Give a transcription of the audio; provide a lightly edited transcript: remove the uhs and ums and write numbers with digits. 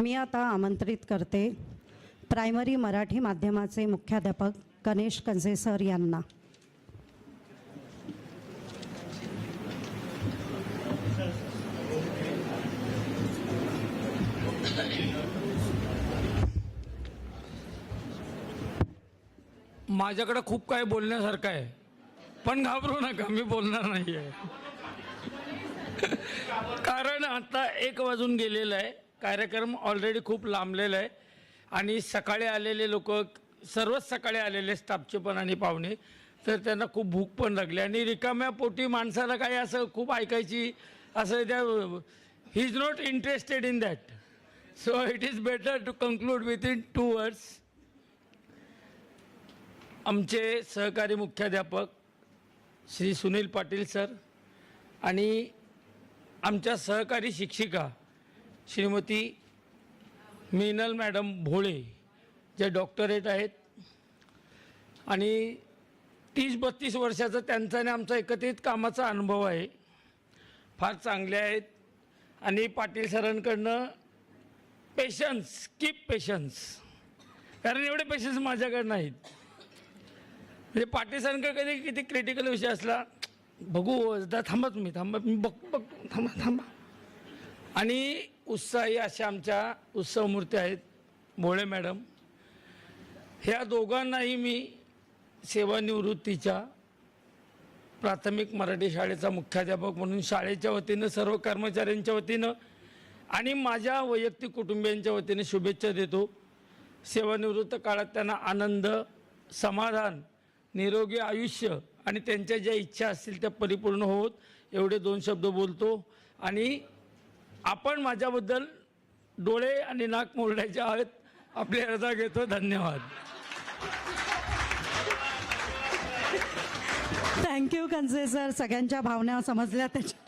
मी आता आमंत्रित करते प्रायमरी मराठी माध्यमाचे मुख्याध्यापक गणेश कंसे सर यांना. माझ्याकडे खूप काही बोलण्यासारखं आहे, पण घाबरू नका, मी बोलणार नाही आहे. कारण आता 1 वाजून गेलेला आहे, कार्यक्रम ऑलरेडी खूप लांबलेला आहे आणि सकाळी आलेले लोक, सर्वच सकाळी आलेले स्टाफचे पण आणि पाहुणे, तर त्यांना खूप भूक पण लागली आणि रिकाम्या पोटी माणसाला काही असं खूप ऐकायची असं त्या he is not interested in that. So it is better to conclude within 2 words. आमचे सहकारी मुख्याध्यापक श्री सुनील पाटील सर आणि आमच्या सहकारी शिक्षिका श्रीमती मीनल मॅडम भोळे, जे डॉक्टरेट आहेत आणि 30-32 वर्षाचा त्यांचा आणि आमचा एकत्रित कामाचा अनुभव आहे, फार चांगले आहेत. आणि पाटील सरांकडनं पेशन्स, कीप पेशन्स, कारण एवढे पेशन्स माझ्याकडे नाहीत. म्हणजे पाटील सरांकडे कधी किती क्रिटिकल विषय असला, बघू थांबा तुम्ही, थांबा मी बघ थांबा. आणि उत्साही अशा आमच्या उत्सवमूर्ती आहेत भोळे मॅडम. ह्या दोघांनाही मी सेवानिवृत्तीच्या प्राथमिक मराठी शाळेचा मुख्याध्यापक म्हणून शाळेच्या वतीनं, सर्व कर्मचाऱ्यांच्या वतीनं आणि माझ्या वैयक्तिक कुटुंबियांच्या वतीने शुभेच्छा देतो. सेवानिवृत्त काळात त्यांना आनंद, समाधान, निरोगी आयुष्य आणि त्यांच्या ज्या इच्छा असतील त्या परिपूर्ण होत, एवढे 2 शब्द बोलतो. आणि आपण माझ्याबद्दल डोळे आणि नाक मोडण्याचे आहेत. आपली रजा घेतो. धन्यवाद. थँक्यू कंसे सर, सगळ्यांच्या भावना समजल्या त्याच्या.